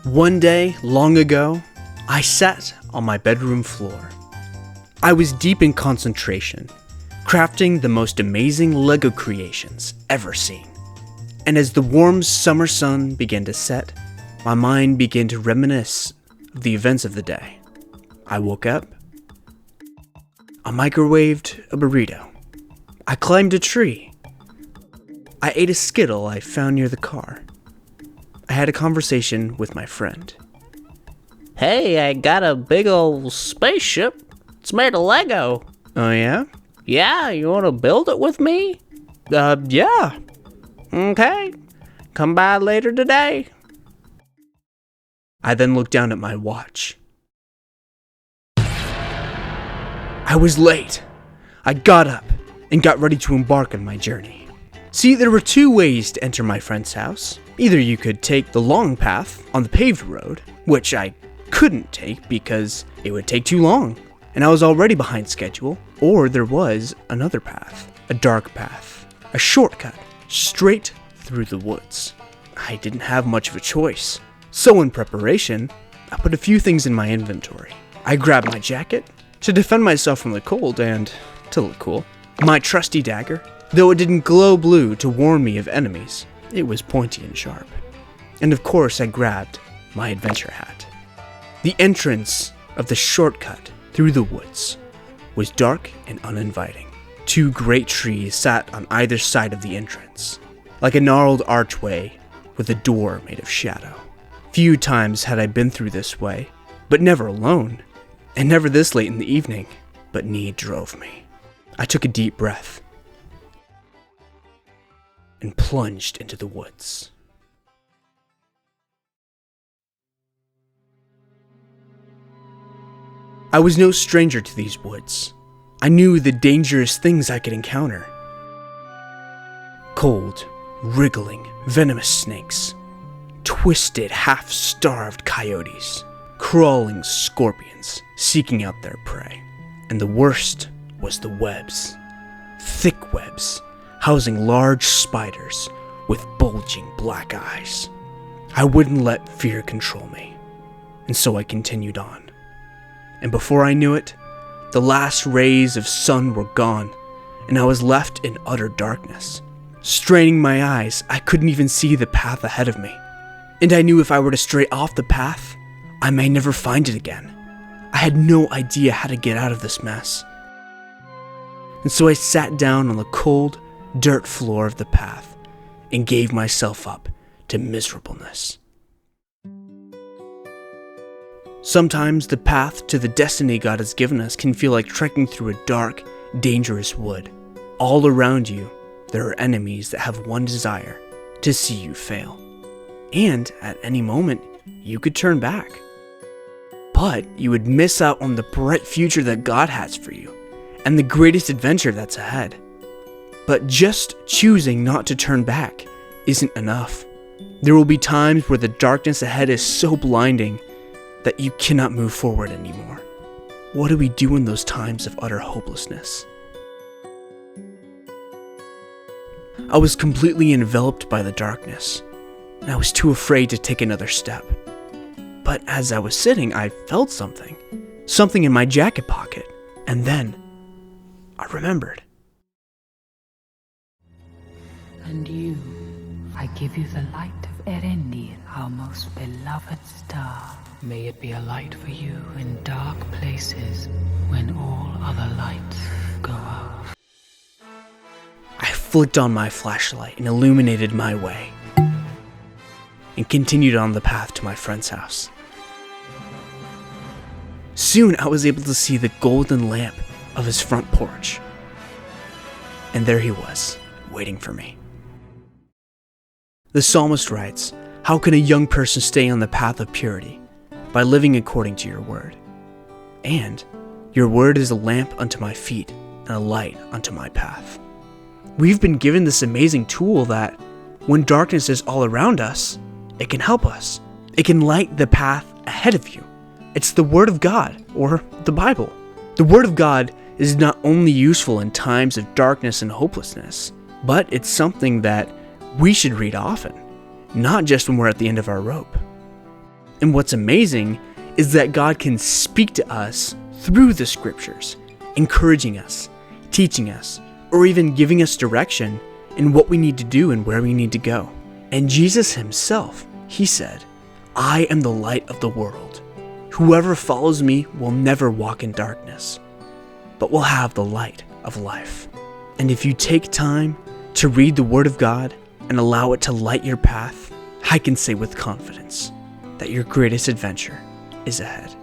One day, long ago, I sat on my bedroom floor. I was deep in concentration, crafting the most amazing Lego creations ever seen. And as the warm summer sun began to set, my mind began to reminisce of the events of the day. I woke up. I microwaved a burrito. I climbed a tree. I ate a Skittle I found near the car. I had a conversation with my friend. Hey, I got a big old spaceship. It's made of Lego. Oh yeah? Yeah, you want to build it with me? Yeah. Okay. Come by later today. I then looked down at my watch. I was late. I got up and got ready to embark on my journey. See, there were two ways to enter my friend's house. Either you could take the long path on the paved road, which I couldn't take because it would take too long, and I was already behind schedule, or there was another path, a dark path, a shortcut, straight through the woods. I didn't have much of a choice, so in preparation, I put a few things in my inventory. I grabbed my jacket to defend myself from the cold and to look cool, my trusty dagger, though it didn't glow blue to warn me of enemies, it was pointy and sharp. And of course I grabbed my adventure hat. The entrance of the shortcut through the woods was dark and uninviting. Two great trees sat on either side of the entrance, like a gnarled archway with a door made of shadow. Few times had I been through this way, but never alone, and never this late in the evening, but need drove me. I took a deep breath and plunged into the woods. I was no stranger to these woods. I knew the dangerous things I could encounter. Cold, wriggling, venomous snakes, twisted, half-starved coyotes, crawling scorpions seeking out their prey. And the worst was the webs. Thick webs housing large spiders with bulging black eyes. I wouldn't let fear control me, and so I continued on. And before I knew it, the last rays of sun were gone, and I was left in utter darkness. Straining my eyes, I couldn't even see the path ahead of me. And I knew if I were to stray off the path, I may never find it again. I had no idea how to get out of this mess. And so I sat down on the cold dirt floor of the path and gave myself up to miserableness. Sometimes the path to the destiny God has given us can feel like trekking through a dark, dangerous wood. All around you, there are enemies that have one desire: to see you fail. And at any moment, you could turn back. But you would miss out on the bright future that God has for you, and the greatest adventure that's ahead. But just choosing not to turn back isn't enough. There will be times where the darkness ahead is so blinding that you cannot move forward anymore. What do we do in those times of utter hopelessness? I was completely enveloped by the darkness, and I was too afraid to take another step. But as I was sitting, I felt something in my jacket pocket, and then I remembered. And you, I give you the light of Erendi, our most beloved star. May it be a light for you in dark places when all other lights go out. I flicked on my flashlight and illuminated my way, and continued on the path to my friend's house. Soon I was able to see the golden lamp of his front porch, and there he was, waiting for me. The psalmist writes, "How can a young person stay on the path of purity? By living according to your word. And your word is a lamp unto my feet and a light unto my path." We've been given this amazing tool that, when darkness is all around us, it can help us. It can light the path ahead of you. It's the Word of God, or the Bible. The Word of God is not only useful in times of darkness and hopelessness, but it's something that we should read often, not just when we're at the end of our rope. And what's amazing is that God can speak to us through the scriptures, encouraging us, teaching us, or even giving us direction in what we need to do and where we need to go. And Jesus himself, he said, "I am the light of the world. Whoever follows me will never walk in darkness, but will have the light of life." And if you take time to read the Word of God and allow it to light your path, I can say with confidence that your greatest adventure is ahead.